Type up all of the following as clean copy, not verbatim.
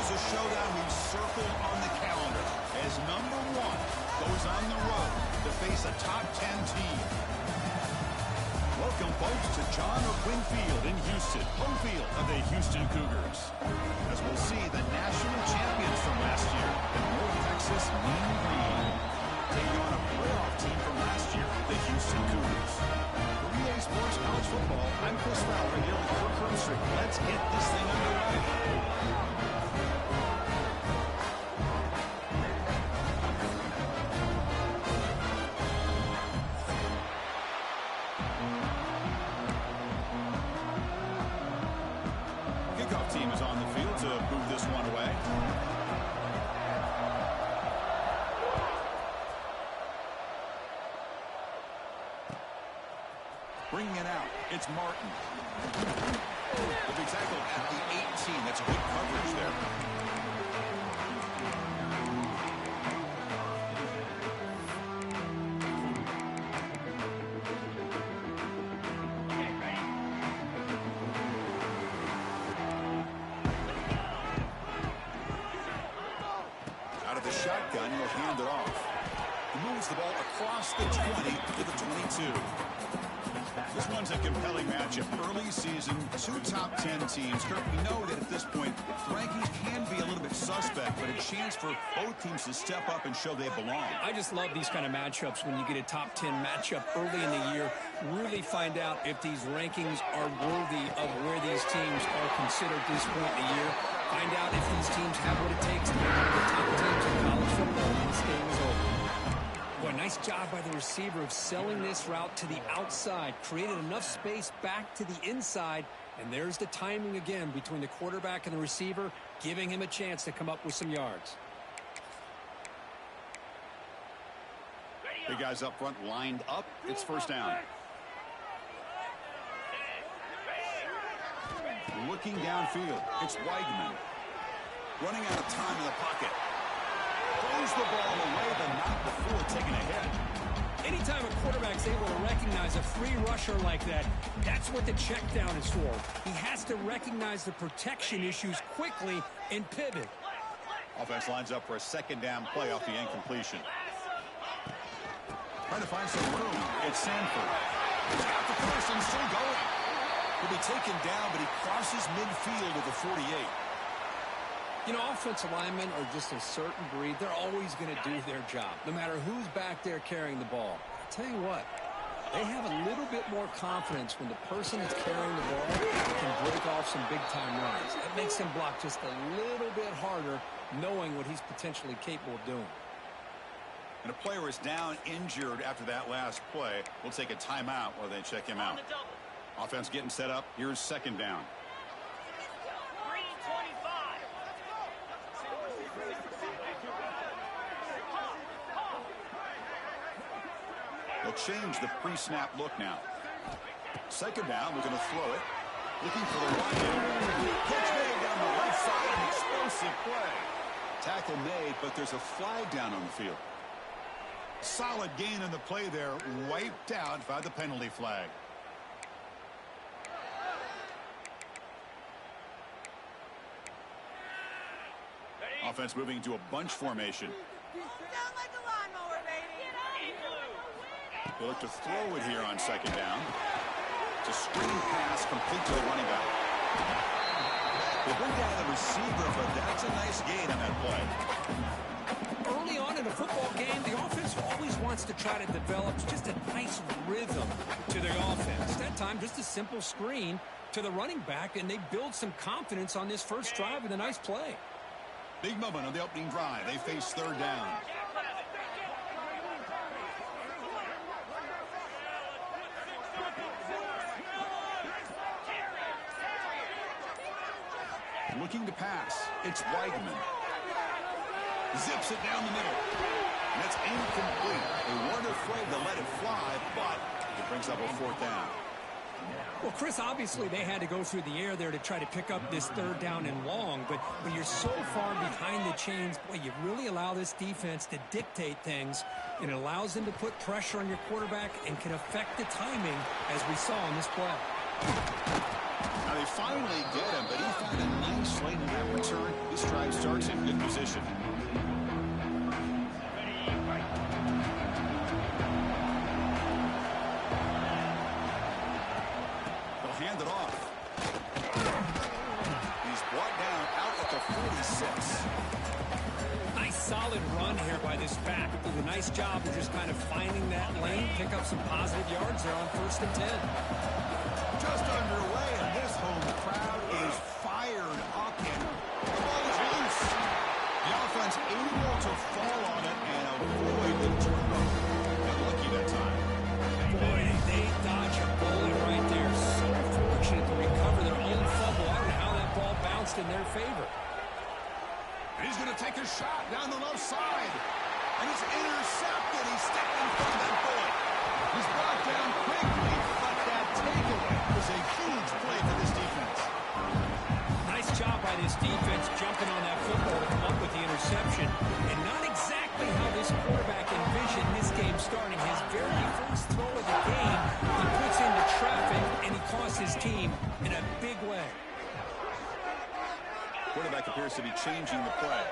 Here's a showdown we've circled on the calendar as number 1 goes on the road to face a top 10 team. Welcome, folks, to John O'Quinn Field in Houston, home field of the Houston Cougars. As we'll see the national champions from last year, the North Texas Mean Green, taking on a playoff team from last year, the Houston Cougars. For EA Sports College Football, I'm Chris Fowler here with Kirk Herbstreit. Let's get this thing underway. Kickoff team is on the field to move this one away. Bringing it out, it's Martin. He'll be tackled at the 18. That's good coverage there. Out of the shotgun, he'll hand it off. He moves the ball across the 20 to the 22. This one's a compelling matchup. Early season, 2 top 10 teams. Kirk, we know that at this point, the rankings can be a little bit suspect, but a chance for both teams to step up and show they belong. I just love these kind of matchups when you get a top 10 matchup early in the year. Really find out if these rankings are worthy of where these teams are considered at this point in the year. Find out if these teams have what it takes to be one of the top teams in college football when this game is over. Boy, nice job by the receiver of selling this route to the outside. Created enough space back to the inside. And there's the timing again between the quarterback and the receiver, giving him a chance to come up with some yards. Big guys up front lined up. It's first down. Looking downfield, it's Weidman. Running out of time in the pocket. Throws the ball away, but not before taking a hit. Anytime a quarterback's able to recognize a free rusher like that, that's what the check down is for. He has to recognize the protection issues quickly and pivot. Offense lines up for a second down play off the incompletion. Trying to find some room. It's Sanford. He's got the person still going. He'll be taken down, but he crosses midfield at the 48. You know, offensive linemen are just a certain breed. They're always going to do their job, no matter who's back there carrying the ball. I'll tell you what, they have a little bit more confidence when the person that's carrying the ball can break off some big-time runs. It makes him block just a little bit harder, knowing what he's potentially capable of doing. And a player is down injured after that last play. We'll take a timeout while they check him out. Offense getting set up. Here's second down. They'll change the pre-snap look now. Second down, we're going to throw it. Looking for the run. Catch made down the left side. An explosive play. Tackle made, but there's a flag down on the field. Solid gain in the play there. Wiped out by the penalty flag. Offense moving to a bunch formation. Sound like a lawnmower, baby. They'll look to throw it here on second down. It's a screen pass complete to the running back. They bring down the receiver, but that's a nice gain on that play. Early on in a football game, the offense always wants to try to develop just a nice rhythm to their offense. That time, just a simple screen to the running back, and they build some confidence on this first drive with a nice play. Big moment on the opening drive. They face third down. Looking to pass. It's Weidman. Zips it down the middle. And that's incomplete. They weren't afraid to let it fly, but it brings up a fourth down. Well, Chris, obviously they had to go through the air there to try to pick up this third down and long, but when you're so far behind the chains, boy, you really allow this defense to dictate things, and it allows them to put pressure on your quarterback and can affect the timing, as we saw on this play. Now they finally get him, but he found a nice slated that return. This drive starts in good position. They'll hand it off. He's brought down out at the 46. Nice solid run here by this back. Did a nice job of just kind of finding that lane, pick up some positive yards there on 1st and 10. Just underway, and this home crowd is fired up, and the ball is loose. The offense able to fall on it and avoid the turnover. Got lucky that time. Boy, they dodge a bullet right there. So fortunate to recover their own fumble. I don't know how that ball bounced in their favor. And he's going to take a shot down the left side. And it's intercepted. He's stepped in front of that bullet. He's brought down quickly, but that takeaway was a huge play for this defense. Nice job by this defense jumping on that football to come up with the interception. And not exactly how this quarterback envisioned this game starting. His very first throw of the game, he puts into traffic, and he costs his team in a big way. Quarterback appears to be changing the play.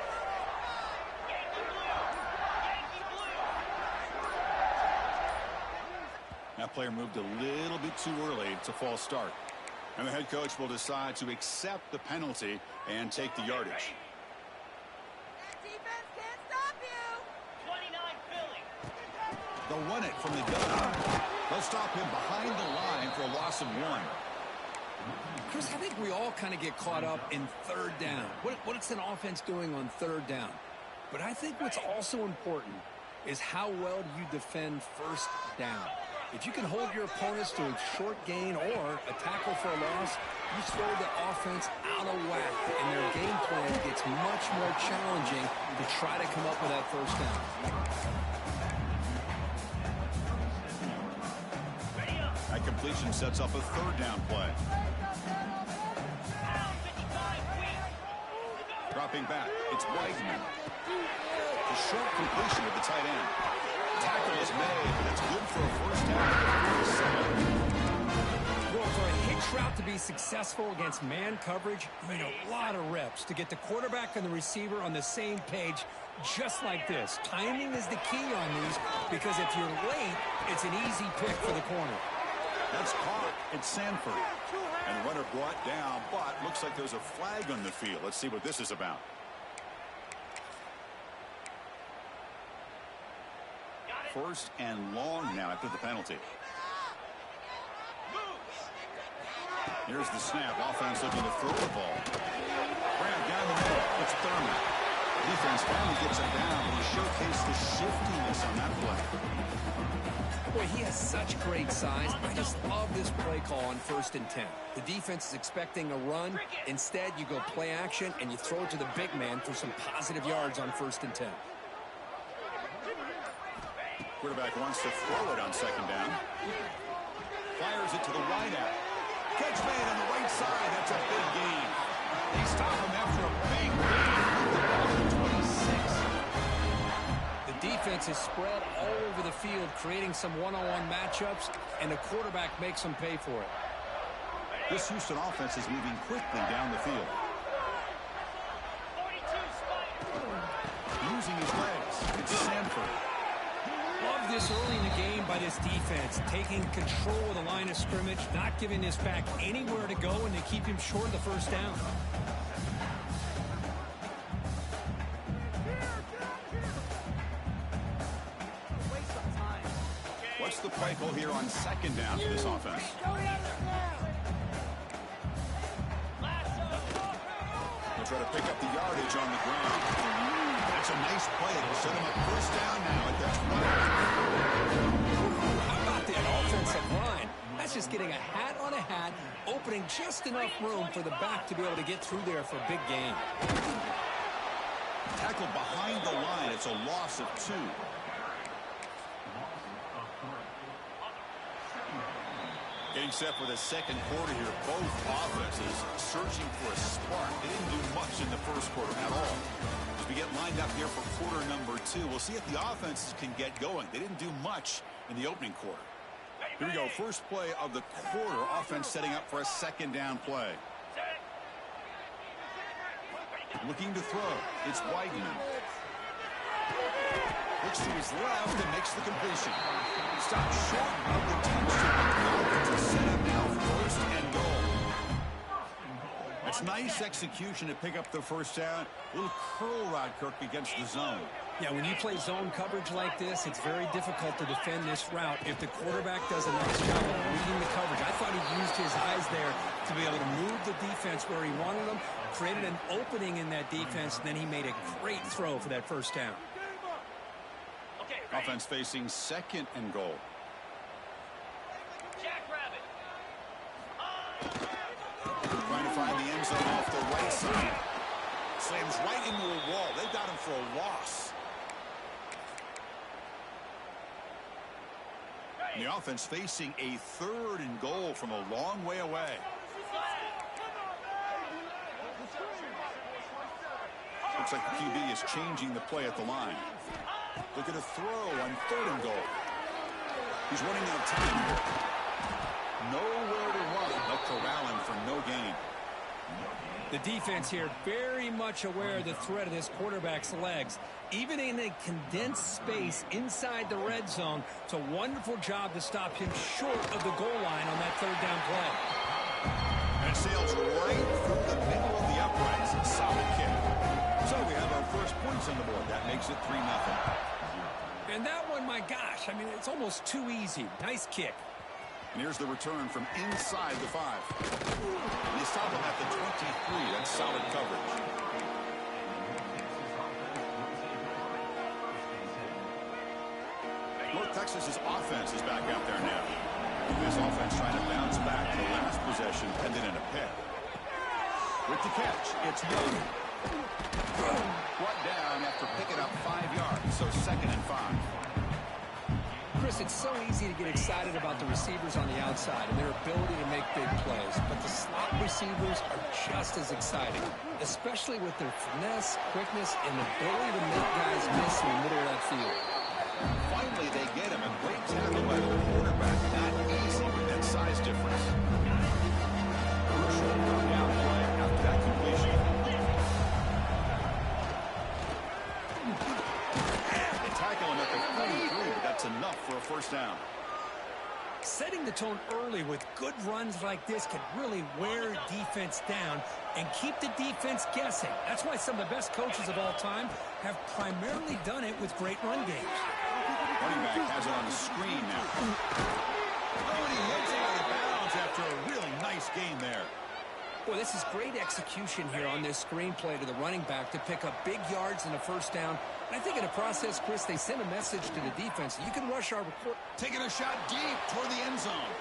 That player moved a little bit too early. It's a false start. And the head coach will decide to accept the penalty and take the yardage. That defense can't stop you. 29 Philly. They'll run it from the gun. They'll stop him behind the line for a loss of 1. Chris, I think we all kind of get caught up in 3rd down. What's an offense doing on 3rd down? But I think what's also important is how well do you defend 1st down. If you can hold your opponents to a short gain or a tackle for a loss, you throw the offense out of whack, and their game plan gets much more challenging to try to come up with that 1st down. That completion sets up a 3rd down play. Dropping back, it's Wiseman. A short completion with the tight end. Tackle is made, but it's good for a 1st down. Well, for a hitch route to be successful against man coverage, you need a lot of reps to get the quarterback and the receiver on the same page, just like this. Timing is the key on these, because if you're late, it's an easy pick for the corner. That's caught. It's Sanford. And the runner brought down, but looks like there's a flag on the field. Let's see what this is about. First and long now after the penalty. Here's the snap. Offense looking to throw the ball. Grab down the middle. It's Thurman. Defense finally gets it down, but he showcased the shiftiness on that play. Boy, he has such great size. I just love this play call on 1st and 10. The defense is expecting a run. Instead, you go play action, and you throw it to the big man for some positive yards on 1st and 10. Quarterback wants to throw it on 2nd down. Fires it to the wide out. Catch made on the right side. That's a big gain. They stop him after a big gain. 26. The defense is spread all over the field, creating some one-on-one matchups, and the quarterback makes them pay for it. This Houston offense is moving quickly down the field. 42 Using his legs. It's Sanford. Love this early in the game by this defense, taking control of the line of scrimmage, not giving this back anywhere to go, and they keep him short of the 1st down. What's the play call here on 2nd down for this offense? They'll try to pick up the yardage on the ground. That's a nice play. It'll set him up 1st down now at that 20. How about that offensive line? That's just getting a hat on a hat, opening just enough room for the back to be able to get through there for a big gain. Tackled behind the line. It's a loss of 2. Getting set for the 2nd quarter here. Both offenses searching for a spark. They didn't do much in the 1st quarter at all. As we get lined up here for quarter number 2, we'll see if the offenses can get going. They didn't do much in the opening quarter. Here we go. First play of the quarter. Offense setting up for a 2nd down play. Looking to throw. It's Weidman. Looks to his left and makes the completion. Stops short of the touchdown. To set up now, first and goal. That's nice execution to pick up the first down. Little curl rod, Kirk, against the zone. Yeah, when you play zone coverage like this, it's very difficult to defend this route if the quarterback does a nice job of reading the coverage. I thought he used his eyes there to be able to move the defense where he wanted them, created an opening in that defense, and then he made a great throw for that first down. Offense facing second and goal. Jackrabbit. Trying to find the end zone off the right side. Slams right into a wall. They got him for a loss. And the offense facing a third and goal from a long way away. Looks like the QB is changing the play at the line. Look at a throw on third and goal. He's running out of time here. Nowhere to run. They'll corral him for no gain. The defense here very much aware of the threat of this quarterback's legs. Even in a condensed space inside the red zone, it's a wonderful job to stop him short of the goal line on that third down play. And it sails right through the middle of the uprights. Solid kick. So we have our first points on the board. That makes it 3-0. And that one, my gosh, I mean, it's almost too easy. Nice kick. And here's the return from inside the 5. And they stop him at the 23. That's solid coverage. North Texas's offense is back out there now. This offense trying to bounce back. The last possession ended in a pick. With the catch, it's Young. Brought down after picking up 5 yards, so 2nd and 5. Chris, it's so easy to get excited about the receivers on the outside and their ability to make big plays, but the slot receivers are just as exciting, especially with their finesse, quickness, and ability to make guys miss in the middle of that field. Finally, they get him. A great tackle by the quarterback. Not easy with that size difference. Crucial down play after that completion. They tackle him at the 43, but that's enough for a first down. Setting the tone early with good runs like this can really wear defense down and keep the defense guessing. That's why some of the best coaches of all time have primarily done it with great run games. Running back has it on the screen now. Oh, and he hits it out of bounds after a really nice game there. Boy, this is great execution here on this screenplay to the running back to pick up big yards in the first down. And I think in the process, Chris, they send a message to the defense. You can rush our report. Taking a shot deep toward the end zone.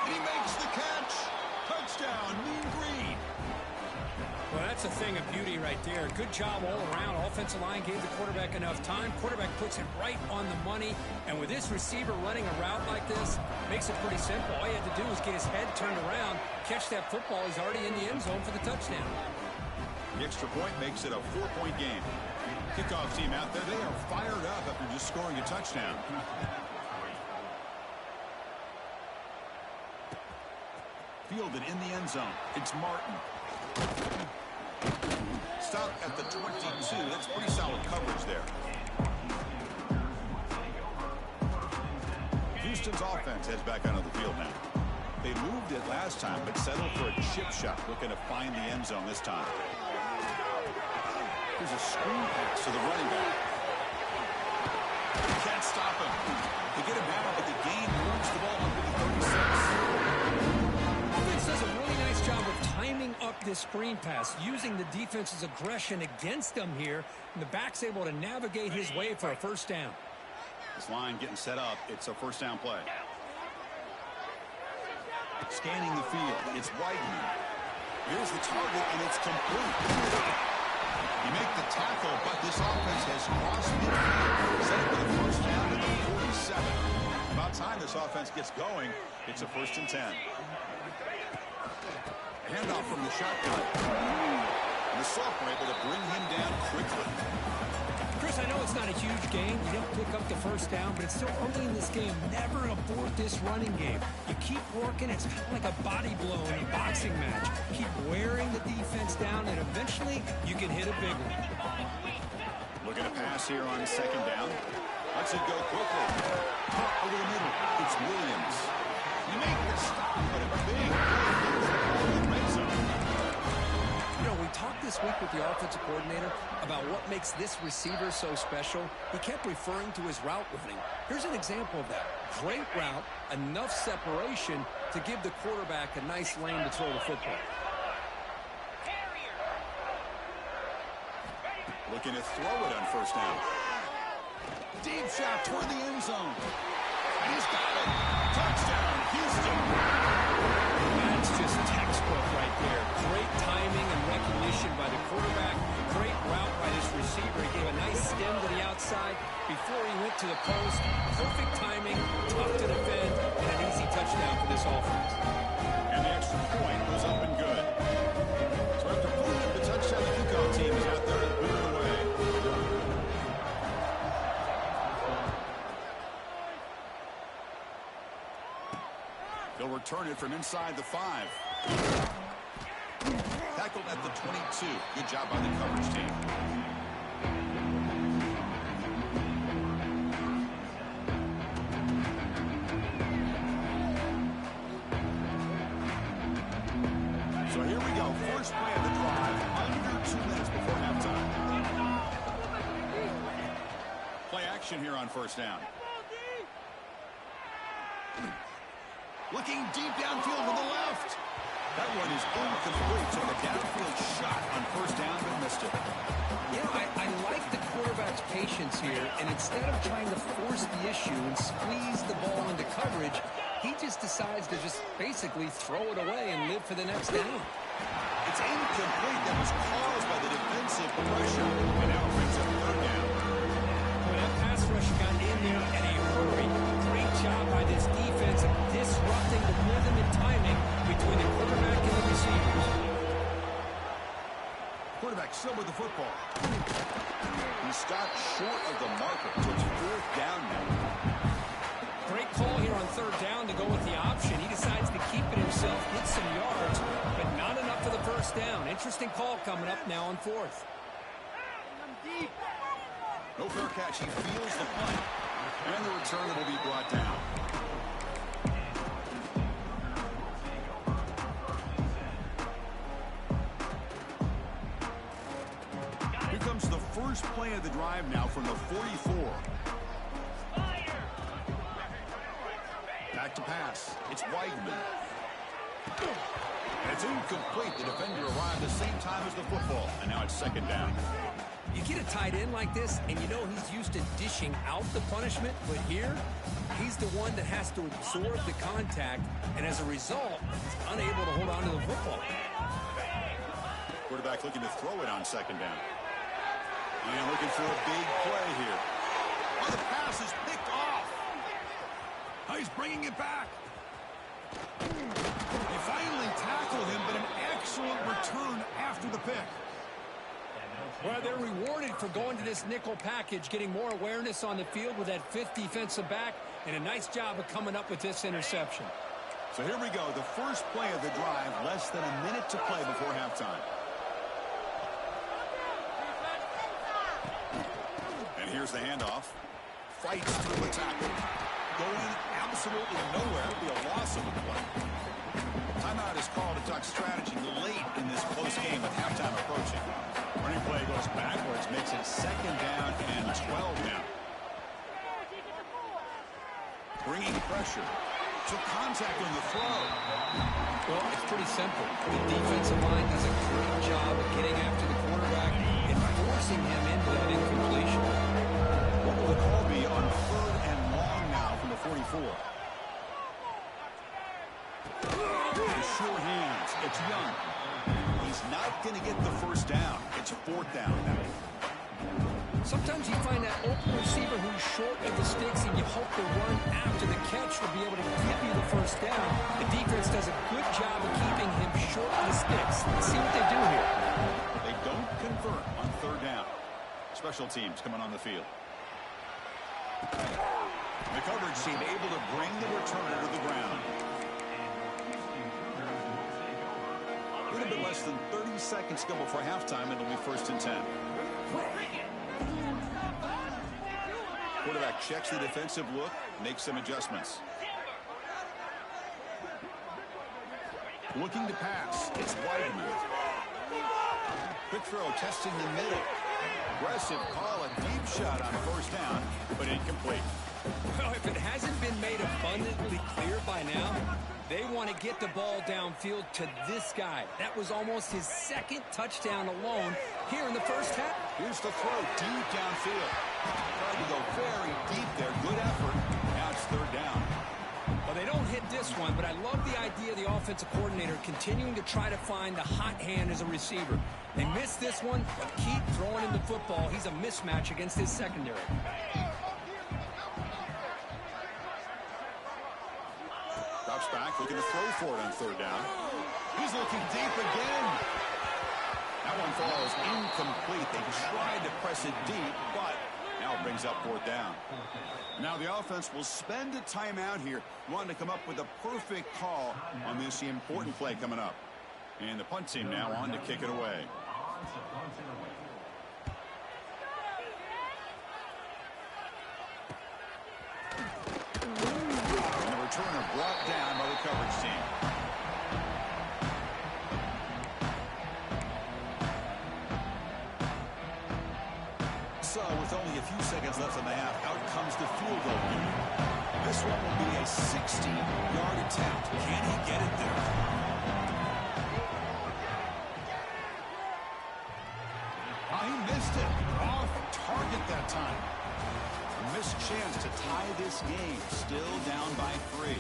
And he makes the catch. Touchdown, Mean Green. Well, that's a thing of beauty right there. Good job all around. Offensive line gave the quarterback enough time. Quarterback puts it right on the money. And with this receiver running a route like this, makes it pretty simple. All he had to do was get his head turned around, catch that football. He's already in the end zone for the touchdown. The extra point makes it a 4-point game. Kickoff team out there, they are fired up after just scoring a touchdown. Fielded in the end zone. It's Martin. Stop at the 22. That's pretty solid coverage there. Houston's offense heads back onto the field now. They moved it last time, but settled for a chip shot, looking to find the end zone this time. There's a screen pass to the running back. Can't stop him. They get him down, but the gain moves the ball up to the 36. Offense does a really nice job of timing up this screen pass, using the defense's aggression against them here, and the back's able to navigate his way for a first down. This line getting set up. It's a first down play. Scanning the field. It's Weidman. Here's the target, and it's complete. You make the tackle, but this offense has crossed midfield. Set it for the first down at the 47. About time this offense gets going. It's a 1st and 10. Handoff from the shotgun. And the sophomore able to bring him down quickly. Chris, I know it's not a huge game. You didn't pick up the first down, but it's still early in this game. Never abort this running game. You keep working. It's kind of like a body blow in a boxing match. Keep wearing the defense down, and eventually a big one. Looking to pass here on second down. Let's it go quickly. Caught over the middle. It's Williams. You make the stop, but a big red zone. You know, we talked this week with the offensive coordinator about what makes this receiver so special. He kept referring to his route running. Here's an example of that. Great route, enough separation to give the quarterback a nice lane to throw the football. Looking to throw it on first down. Deep shot toward the end zone. He's got it. Touchdown, Houston. That's just textbook right there. Great timing and recognition by the quarterback. Great route by this receiver. He gave a nice stem to the outside before he went to the post. Perfect timing, tough to defend, and an easy touchdown for this offense. And the extra point was up and good. So after putting up the touchdown, the kickoff team is out there and putting it away. They'll return it from inside the 5. Tackled at the 22. Good job by the coverage team. So here we go. First play of the drive. Under 2 minutes before halftime. Play action here on first down. Looking deep downfield to the left. That one is incomplete. Took a downfield shot on first down, but missed it. You know, I like the quarterback's patience here, and instead of trying to force the issue and squeeze the ball into coverage, he just decides to just basically throw it away and live for the next down. It's incomplete. That was caused by the defensive pressure, and now it brings up third down. Well, that pass rush got in there in a hurry. Great job by this defense of disrupting the rhythm and timing between the quarterback and the receivers. Quarterback still with the football. He stopped short of the marker, so it's fourth down now. Great call here on third down to go with the option. He decides to keep it himself, get some yards, but not enough for the first down. Interesting call coming up now on fourth. No fair catch. He feels the punt. And the return that will be brought down. Here comes the first play of the drive now from the 44. Back to pass. It's Weidman. And it's incomplete. The defender arrived the same time as the football. And now it's second down. You get a tight end like this, and you know he's used to dishing out the punishment, but here, he's the one that has to absorb the contact, and as a result, he's unable to hold on to the football. Quarterback looking to throw it on second down. And looking for a big play here. Oh, the pass is picked off. Oh, he's bringing it back. They finally tackled him, but an excellent return after the pick. Well, they're rewarded for going to this nickel package, getting more awareness on the field with that fifth defensive back, and a nice job of coming up with this interception. So here we go, the first play of the drive, less than a minute to play before halftime. And here's the handoff. Fights through the tackle. Going absolutely nowhere. It'll be a loss of the play. Timeout is called to talk strategy late in this close game with halftime approaching. Running play goes backwards, makes it second down and 12 now. Bringing pressure. Took contact on the throw. Well, it's pretty simple. The defensive line does a great job of getting after the quarterback and forcing him into that incompletion. What will the call be on third and long now from the 44? The sure hands. It's Young. He's not going to get the first down. It's fourth down now. Sometimes you find that open receiver who's short of the sticks, and you hope the run after the catch will be able to give you the first down. The defense does a good job of keeping him short of the sticks. Let's see what they do here. They don't convert on third down. Special teams coming on the field. The coverage team able to bring the returner to the ground. A little bit less than 30 seconds to go before halftime, and it'll be 1st and 10. Quarterback checks the defensive look, makes some adjustments. Looking to pass. It's Weidman. Quick throw, testing the middle. Aggressive call, a deep shot on 1st down, but incomplete. Well, if it hasn't been made abundantly clear by now, they want to get the ball downfield to this guy. That was almost his 2nd touchdown alone here in the 1st half. Here's the throw, deep downfield. Tried to go very deep there. Good effort. Now it's 3rd down. Well, they don't hit this one, but I love the idea of the offensive coordinator continuing to try to find the hot hand as a receiver. They missed this one, but keep throwing him the football. He's a mismatch against his secondary. Drops back, looking to throw for it on 3rd down. He's looking deep again. That one falls incomplete. They tried to press it deep, but now it brings up 4th down. Now the offense will spend a timeout here, wanting to come up with a perfect call on this important play coming up. And the punt team now on to kick it away. And the returner brought down by the coverage team. So with only a few seconds left in the half, out comes the field goal unit. This one will be a 60-yard attempt. Can he get it there? He missed it. Off target that time. A missed chance to tie this game. Still down by 3.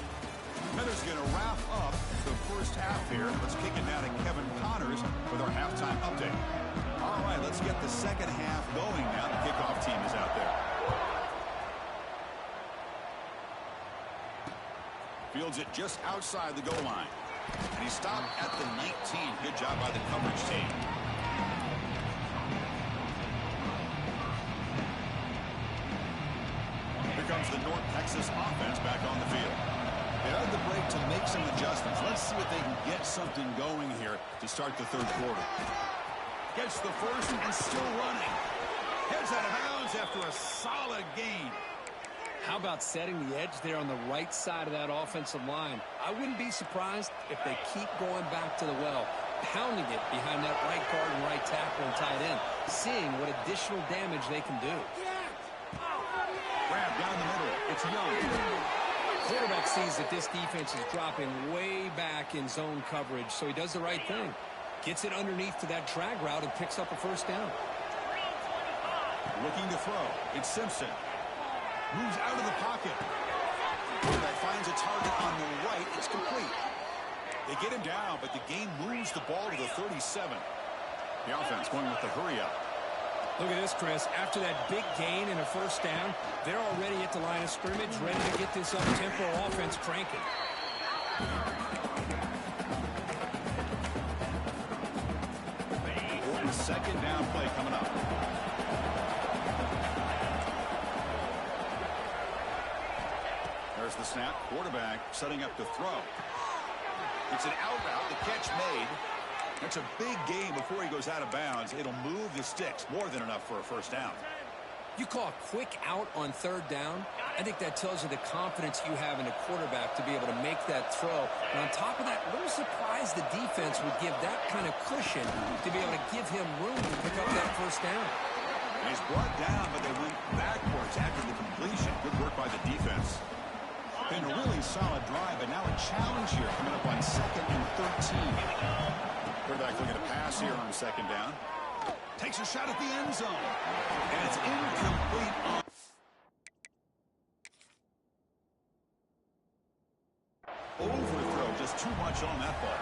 Heather's going to wrap up the 1st half here. Let's kick it now to Kevin Connors with our halftime update. All right, let's get the 2nd half going now. The kickoff team is out there. Fields it just outside the goal line. And he stopped at the 19. Good job by the coverage team. Here comes the North Texas offense back on the field. They had the break to make some adjustments. Let's see if they can get something going here to start the 3rd quarter. Gets the 1st and still running. Heads out of bounds after a solid gain. How about setting the edge there on the right side of that offensive line? I wouldn't be surprised if they keep going back to the well, pounding it behind that right guard and right tackle and tight end, seeing what additional damage they can do. Grab down the middle. It's Young. Quarterback sees that this defense is dropping way back in zone coverage, so he does the right thing. Gets it underneath to that drag route and picks up a 1st down. Looking to throw. It's Simpson. Moves out of the pocket. Quarterback finds a target on the right. It's complete. They get him down, but the game moves the ball to the 37. The offense going with the hurry up. Look at this, Chris. After that big gain and a 1st down, they're already at the line of scrimmage, ready to get this up-tempo offense cranking. 2nd down play coming up. There's the snap. Quarterback setting up to throw. It's an out route. The catch made. That's a big gain before he goes out of bounds. It'll move the sticks. More than enough for a 1st down. You call a quick out on 3rd down? I think that tells you the confidence you have in a quarterback to be able to make that throw. And on top of that, a little surprised the defense would give that kind of cushion to be able to give him room to pick up that 1st down. And he's brought down, but they went backwards after the completion. Good work by the defense. Been a really solid drive, but now a challenge here coming up on 2nd and 13. Quarterback looking to pass here on 2nd down. Takes a shot at the end zone. And it's incomplete. Overthrow, just too much on that ball.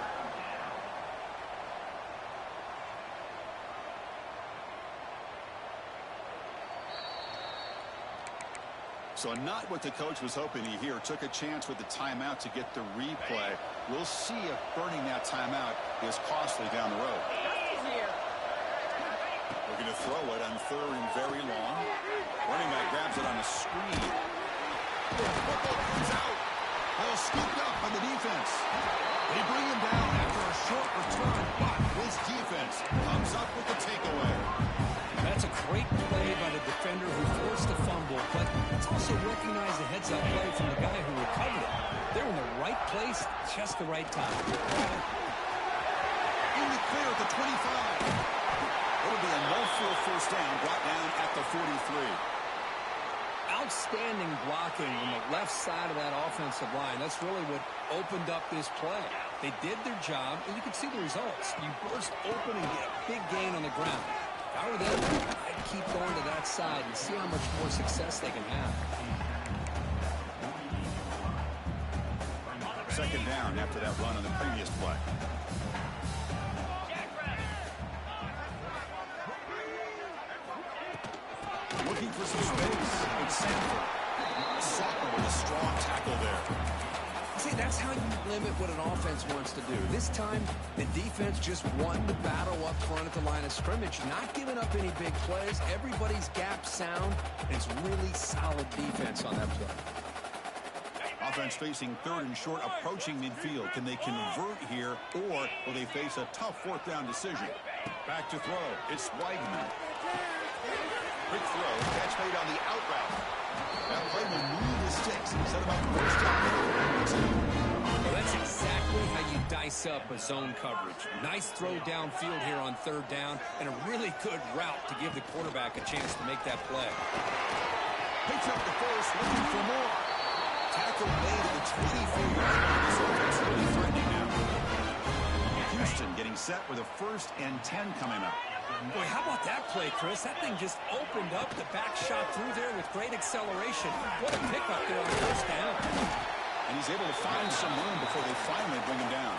So not what the coach was hoping to hear. Took a chance with the timeout to get the replay. We'll see if burning that timeout is costly down the road. Looking to throw it on 3rd and very long. Running back grabs it on a screen. Football comes out. Ball scooped up by the defense. They bring him down after a short return. tight top. In the clear at the 25. It'll be a no-full first down, brought down at the 43. Outstanding blocking on the left side of that offensive line. That's really what opened up this play. They did their job, and you can see the results. You burst open and get a big gain on the ground. If I were them, I'd keep going to that side and see how much more success they can have. Second down after that run on the previous play. Looking for some space. It's Sanford. Soccer with a strong tackle there. See, that's how you limit what an offense wants to do. This time, the defense just wanting to battle up front at the line of scrimmage, not giving up any big plays. Everybody's gap sound, and it's really solid defense on that play. Offense facing third and short, approaching midfield. Can they convert here, or will they face a tough fourth down decision? Back to throw. It's Weidman. Quick throw. Catch made on the out route. That play will move the sticks. Set him up first down. Well, that's exactly how you dice up a zone coverage. Nice throw downfield here on third down, and a really good route to give the quarterback a chance to make that play. Picks up the first, looking for more. Tackle made at the 24-yard line. This offense will be threatening now. Houston getting set with a 1st and 10 coming up. Boy, how about that play, Chris? That thing just opened up the back shot through there with great acceleration. What a pickup there on first down. And he's able to find some room before they finally bring him down.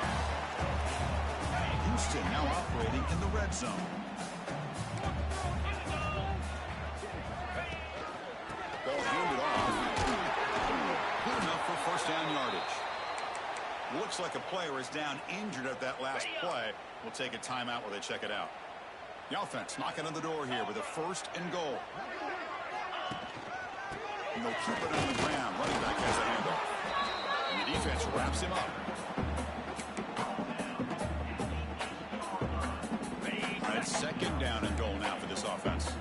Houston now operating in the red zone. Ball handed off. Good enough for first down yardage. Looks like a player is down injured at that last play. We'll take a timeout while they check it out. The offense knocking on the door here with a 1st and goal. And they'll keep it on the ground. Running back has a handoff. And the defense wraps him up. That's 2nd down and goal now for this offense.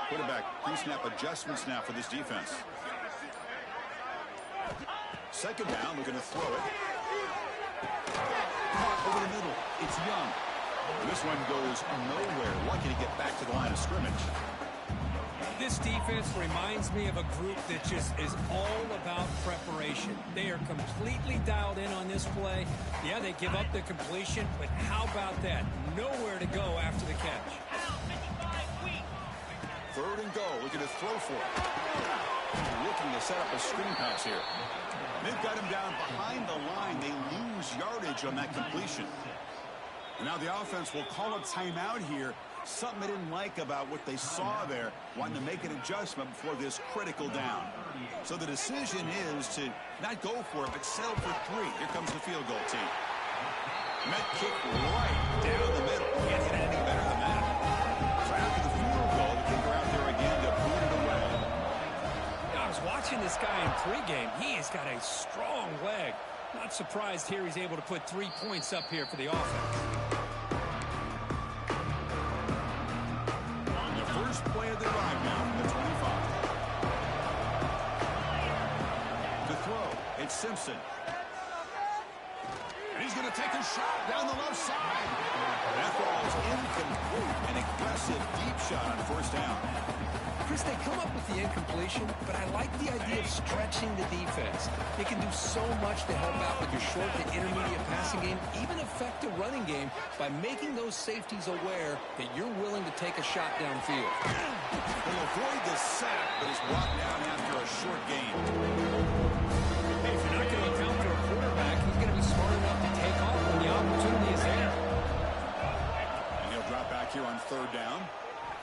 Quarterback pre-snap adjustments now for this defense. 2nd down, looking to throw it. Caught over the middle. It's Young. This one goes nowhere. Lucky to get back to the line of scrimmage. This defense reminds me of a group that just is all about preparation. They are completely dialed in on this play. Yeah, they give up the completion, but how about that? Nowhere to go after the catch. 3rd and goal. Looking to throw for it. Looking to set up a screen pass here. They've got him down behind the line. They lose yardage on that completion. And now the offense will call a timeout here. Something they didn't like about what they saw there. Wanting to make an adjustment before this critical down. So the decision is to not go for it, but settle for 3. Here comes the field goal team. Met kick right down the middle. Can't hit anything better than that. So after the field goal, the kicker out there again to boot it away. I was watching this guy in pregame. He has got a strong leg. Not surprised here he's able to put 3 points up here for the offense. On the first play of the drive now from the 25. To throw, it's Simpson. And he's going to take a shot down the left side. That ball is incomplete. An aggressive deep shot on first down. Chris, they come up with the incompletion, but I like the idea of stretching the defense. They can do so much to help out with your short to intermediate passing game, even affect the running game by making those safeties aware that you're willing to take a shot downfield. Will avoid the sack, but is brought down after a short gain. Hey, if you're not going to account for a quarterback, he's going to be smart enough to take off when the opportunity is there. And he'll drop back here on 3rd down.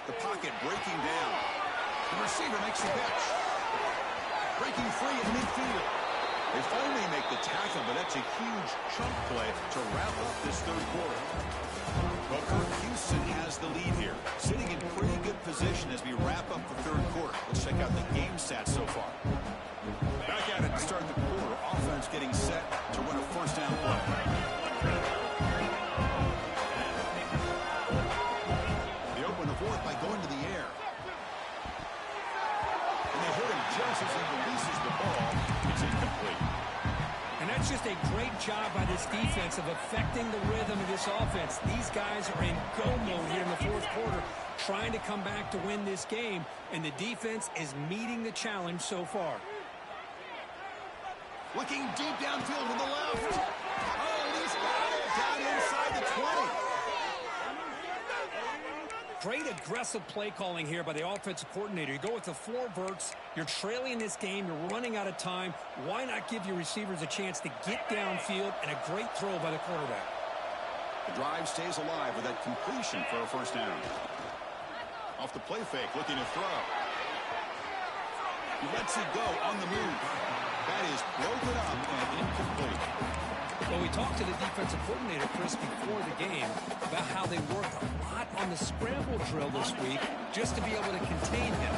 The pocket breaking down. The receiver makes the catch. Breaking free in midfield. They finally make the tackle, but that's a huge chunk play to wrap up this 3rd quarter. But Kirk Houston has the lead here. Sitting in pretty good position as we wrap up the 3rd quarter. Let's check out the game stats so far. Back at it to start the quarter. Offense getting set to run a first down play. They open the 4th by going to the air. And they hit him just as he releases It's just a great job by this defense of affecting the rhythm of this offense. These guys are in go mode here in the fourth quarter, trying to come back to win this game, and the defense is meeting the challenge so far. Looking deep downfield to the left. Oh, he's got it down inside the 20. Great aggressive play calling here by the offensive coordinator. You go with the 4 verts. You're trailing this game. You're running out of time. Why not give your receivers a chance to get downfield, and a great throw by the quarterback. The drive stays alive with that completion for a first down. Off the play fake, looking to throw. He lets it go on the move. That is broken up and incomplete. Well, we talked to the defensive coordinator, Chris, before the game about how they worked a lot on the scramble drill this week just to be able to contain him.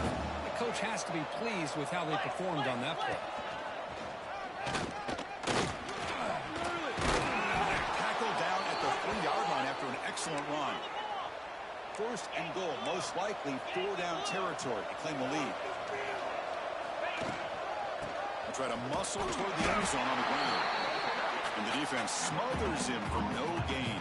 The coach has to be pleased with how they performed on that play. Tackled down at the 3-yard line after an excellent run. First and goal, most likely 4-down territory to claim the lead. They try to muscle toward the end zone on the ground. And the defense smothers him for no gain.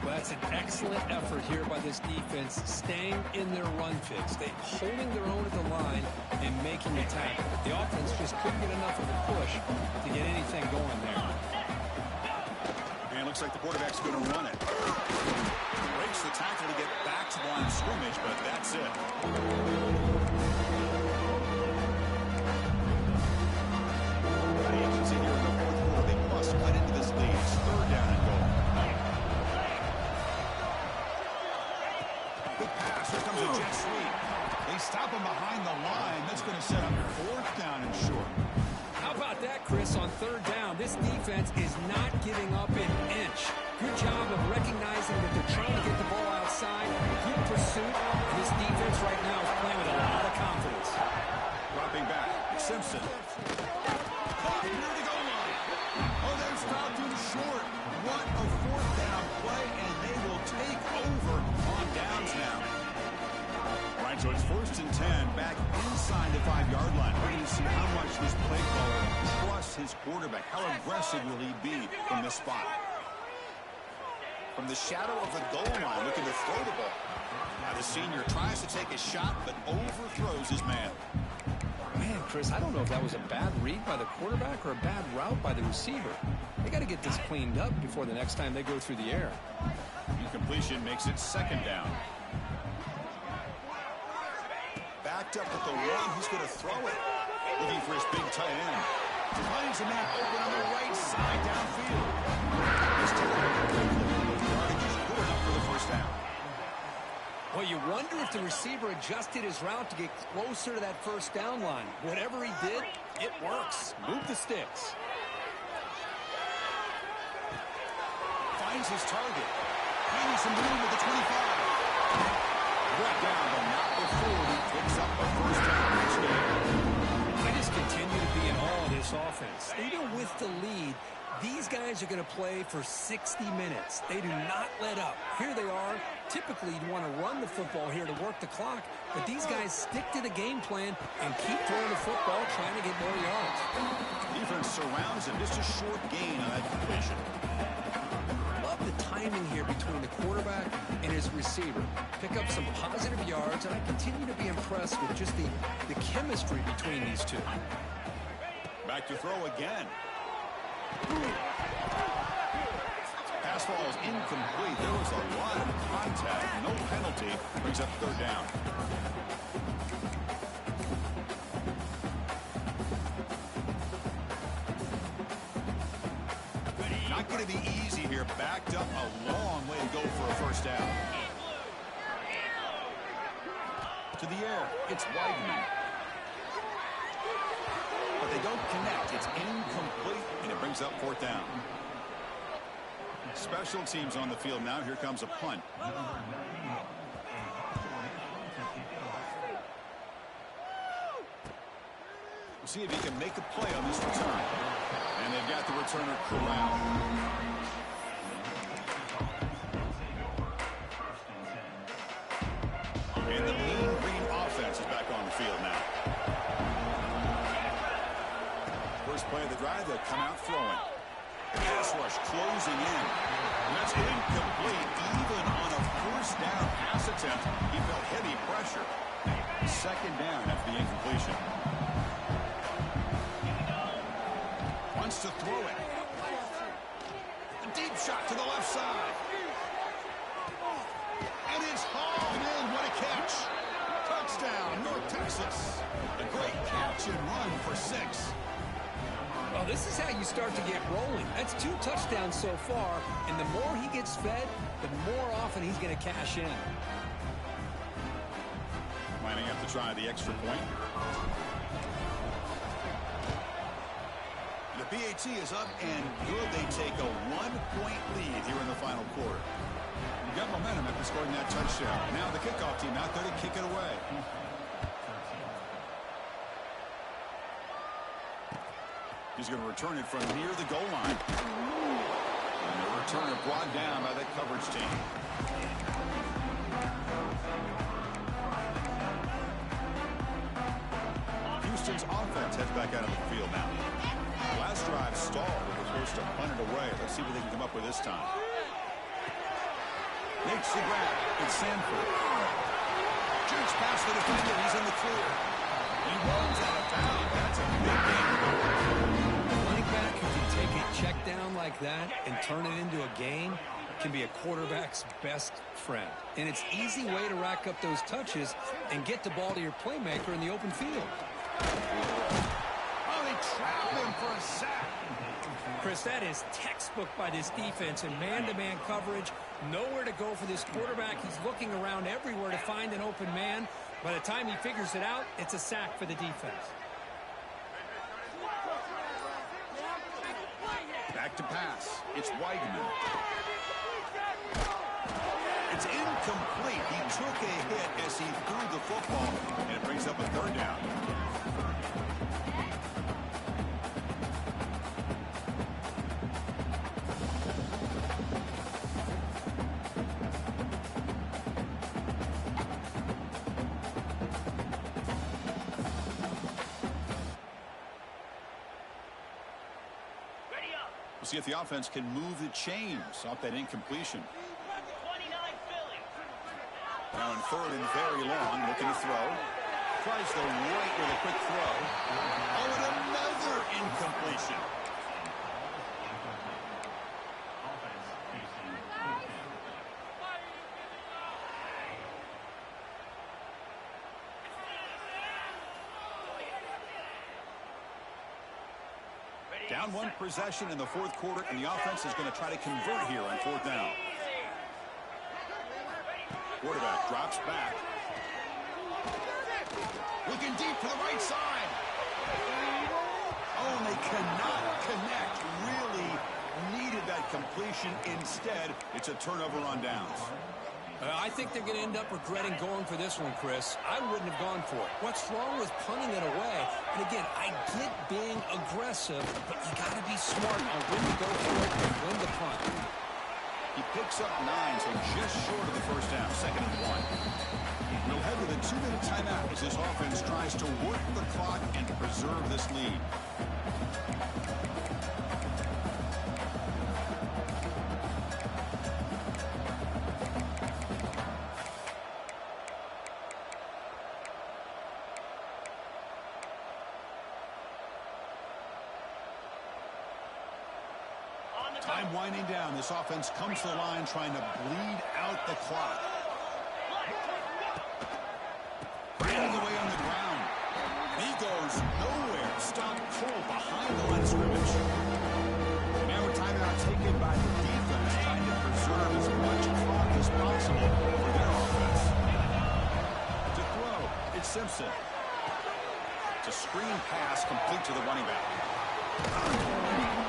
Well, that's an excellent effort here by this defense, staying in their run fix. They holding their own at the line and making a tackle. The offense just couldn't get enough of a push to get anything going there. And it looks like the quarterback's going to run it. Breaks the tackle to get back to the line of scrimmage, but that's it. Agency here in the fourth quarter. They must cut into this lead. It's 3rd down and goal. Good pass. Here comes a jet sweep. They stop him behind the line. That's going to set up 4th down and short. How about that, Chris, on 3rd down? This defense is not giving up an inch. Good job of recognizing that they're trying to get the ball outside. Good pursuit. And this defense right now is playing with a lot of confidence. Dropping back. Simpson. Caught near the goal line. Oh, they've stopped him short. What a 4th down play, and they will take over on downs now. All right, so it's 1st and 10, back inside the 5-yard line. We're going to see how much this play caller trusts his quarterback. How aggressive will he be from this spot? From the shadow of the goal line, looking to throw the ball. Now the senior tries to take a shot, but overthrows his man. Man, Chris, I don't know if that was a bad read by the quarterback or a bad route by the receiver. They got to get this cleaned up before the next time they go through the air. Incompletion makes it 2nd down. Backed up at the 1, he's going to throw it. Looking for his big tight end. Finds a man open on the right side downfield. He's taken it quickly. The yardage is good enough for the first down. Well, you wonder if the receiver adjusted his route to get closer to that 1st down line. Whatever he did, it works. Move the sticks. Finds his target. Finding some room at the 25. Brought down, but not before he picks up a 1st down each game. I just continue to be in awe of this offense. Even with the lead, these guys are going to play for 60 minutes. They do not let up. Here they are. Typically, you'd want to run the football here to work the clock, but these guys stick to the game plan and keep throwing the football, trying to get more yards. Defense surrounds him. Just a short gain on that completion. Love the timing here between the quarterback and his receiver. Pick up some positive yards, and I continue to be impressed with just the chemistry between these two. Back to throw again. Pass ball is incomplete. There was a lot of contact. No penalty. Brings up 3rd down. Not going to be easy here. Backed up a long way to go for a 1st down. To the air. It's Weidman. But they don't connect. It's incomplete, and it brings up 4th down. Special teams on the field now. Here comes a punt. We'll see if he can make a play on this return. And they've got the returner corralled. And the Mean Green offense is back on the field now. First play of the the drive, they'll come out throwing. The pass rush closing in. That's incomplete. Even on a first down pass attempt, he felt heavy pressure. Second down after the incompletion. Wants to throw it. A deep shot to the left side. And it's hauled in. What a catch. Touchdown, North Texas. A great catch and run for 6. Well, this is how you start to get rolling. That's 2 touchdowns so far, and the more he gets fed, the more often he's going to cash in. Lining up to try the extra point. The BAT is up and good. They take a 1-point lead here in the final quarter. You got momentum after scoring that touchdown. Now the kickoff team out there to kick it away. He's going to return it from near the goal line. And the returner brought down by that coverage team. Houston's offense heads back out of the field now. Last drive stalled. They're supposed to punt it away. Let's see what they can come up with this time. Makes the grab. It's Sanford. Shoots past the defender. He's in the clear. He runs out of bounds. That's a big game. Running back who can take a check down like that and turn it into a gain can be a quarterback's best friend. And it's an easy way to rack up those touches and get the ball to your playmaker in the open field. Oh, they trapped him for a sack. Chris, that is textbook by this defense in man-to-man coverage. Nowhere to go for this quarterback. He's looking around everywhere to find an open man. By the time he figures it out, it's a sack for the defense. Back to pass. It's Weidman. It's incomplete. He took a hit as he threw the football, and it brings up a 3rd down. See if the offense can move the chains off that incompletion. 29 Philly. Now in 3rd and very long, looking to throw. Tries the right with a quick throw. Oh, and another incompletion. Down 1 possession in the 4th quarter, and the offense is going to try to convert here on 4th down. Quarterback drops back. Looking deep to the right side. Oh, and they cannot connect. Really needed that completion. Instead, it's a turnover on downs. I think they're going to end up regretting going for this one, Chris. I wouldn't have gone for it. What's wrong with punting it away? And again, I get being aggressive, but you got to be smart on when to go for it and when to punt. He picks up 9, so just short of the first down, 2nd and 1. We'll head with a 2-minute timeout as this offense tries to work the clock and preserve this lead. Time winding down. This offense comes to the line trying to bleed out the clock. Branding away on the ground. He goes nowhere. Stop cold behind the line of scrimmage. Now a timeout taken by the defense trying to preserve as much clock as possible for their offense. To throw, it's Simpson. It's a screen pass complete to the running back.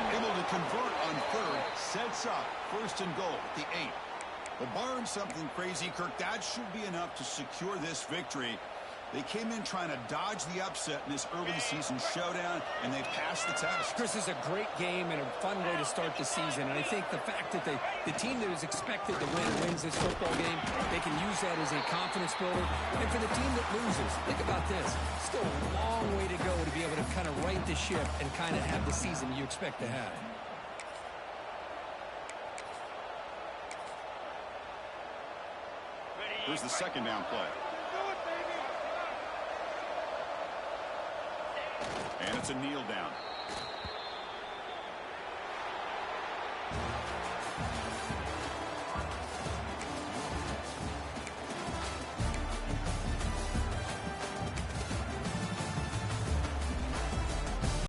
Able to convert on 3rd, sets up 1st and goal at the 8. Well, barring something crazy, Kirk, that should be enough to secure this victory. They came in trying to dodge the upset in this early season showdown, and they passed the test. Chris, is a great game and a fun way to start the season. And I think the fact that the team that is expected to win wins this football game, they can use that as a confidence builder. And for the team that loses, think about this. Still a long way to go to be able to kind of right the ship and kind of have the season you expect to have. Here's the second down play. And it's a kneel down.